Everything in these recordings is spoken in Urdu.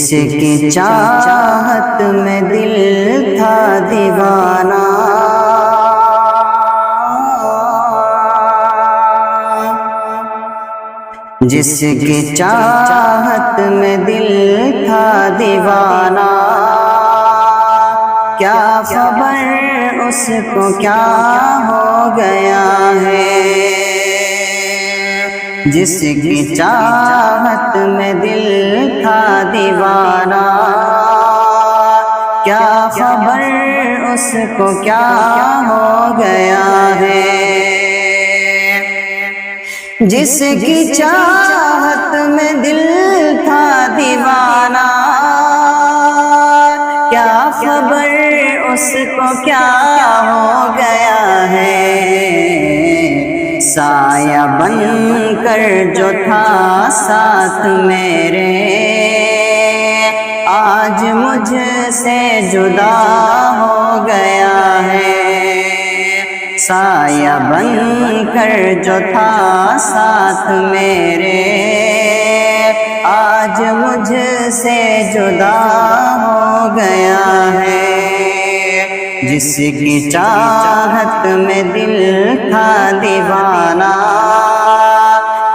جس کی چاہت میں دل تھا دیوانہ، جس کی چاہت میں دل تھا دیوانہ، کیا خبر اس کو کیا ہو گیا ہے۔ جس کی چاہت میں دل تھا دیوانہ، کیا خبر اس کو کیا ہو گیا ہے۔ جس کی چاہت میں دل تھا دیوانہ، کیا خبر اس کو کیا ہو گیا ہے۔ سایہ بن کر جو تھا ساتھ میرے، آج مجھ سے جدا ہو گیا ہے۔ سایہ بن کر جو تھا ساتھ میرے، آج مجھ سے جدا ہو گیا ہے۔ جس کی چاہت میں دل تھا دیوانہ،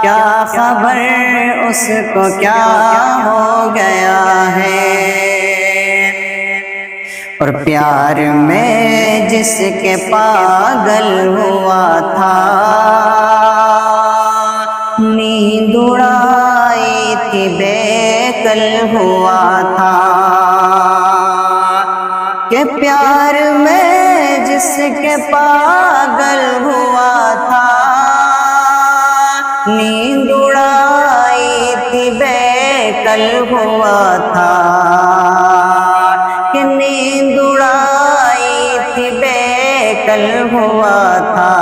کیا خبر اس کو کیا ہو گیا ہے۔ اور پیار میں جس کے پاگل ہوا تھا، نیند اڑائی تھی بے کل ہوا تھا۔ کہ پیار میں جس کے پاگل ہوا تھا، نیند اڑائی تھی بے کل ہوا تھا۔ کہ نیند اڑائی تھی بے کل ہوا تھا۔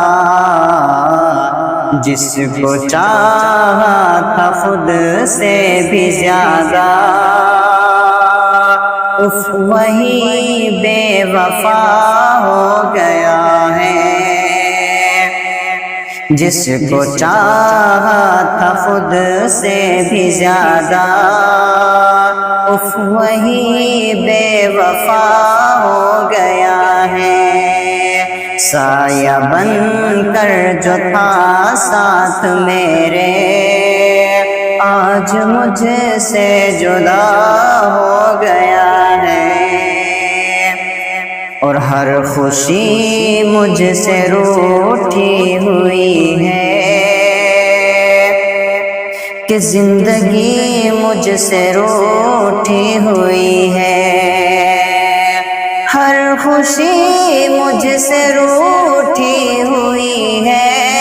جس کو چاہا تھا خود سے بھی زیادہ، اف وہی بے وفا ہو گیا ہے۔ جس کو چاہا تھا خود سے بھی زیادہ، اف وہی بے وفا ہو گیا ہے۔ سایہ بن کر جو تھا ساتھ میرے، آج مجھ سے جدا ہو گیا ہے۔ اور ہر خوشی مجھ سے روٹھی ہوئی ہے، کہ زندگی مجھ سے روٹھی ہوئی ہے۔ ہر خوشی مجھ سے روٹھی ہوئی ہے،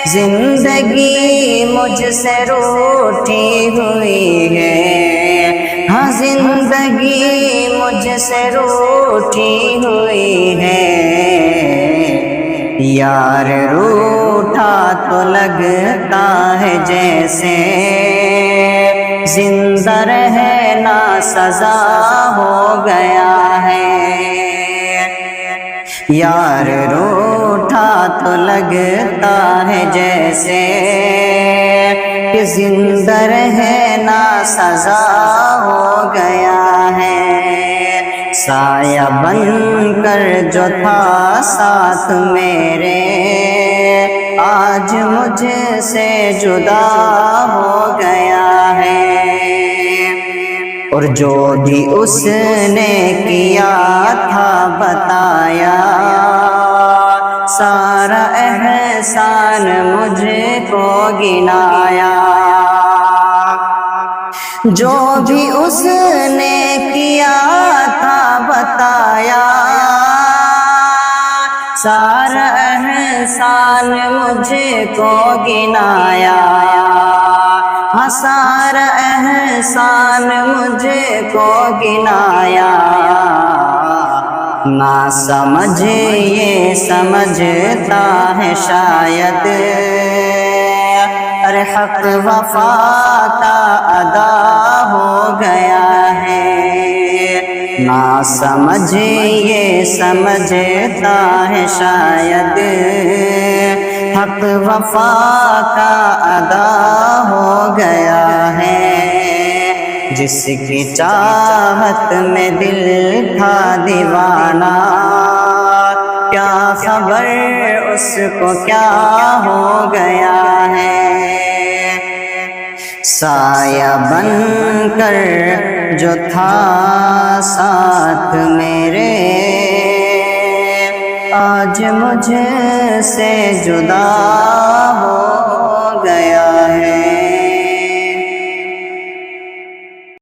زندگی مجھ سے روٹھی ہوئی ہے۔ ہاں زندگی مجھ سے روٹھی ہوئی ہے۔ یار روٹھا تو لگتا ہے جیسے زندہ رہنا سزا ہو گیا ہے۔ یار روٹھا تو لگتا ہے جیسے کہ زندہ رہنا سزا ہو گیا ہے۔ سایہ بن کر جو تھا ساتھ میرے، آج مجھ سے جدا ہو گیا ہے۔ اور جو بھی اس نے کیا تھا بتایا، سارا احسان مجھ کو گنایا۔ جو بھی اس نے کیا تھا بتایا، سارا احسان مجھ کو گنایا۔ ہاں سارا احسان مجھ کو گنایا۔ نہ سمجھ یہ سمجھتا ہے شاید، ارے حق وفا کا ادا ہو گیا ہے۔ نہ سمجھ یہ سمجھتا ہے شاید، حق وفا کا ادا ہو گیا ہے۔ جس کی چاہت میں دل تھا دیوانہ، کیا خبر اس کو کیا ہو گیا ہے۔ سایہ بن کر جو تھا ساتھ میرے، آج مجھ سے جدا ہو گیا ہے۔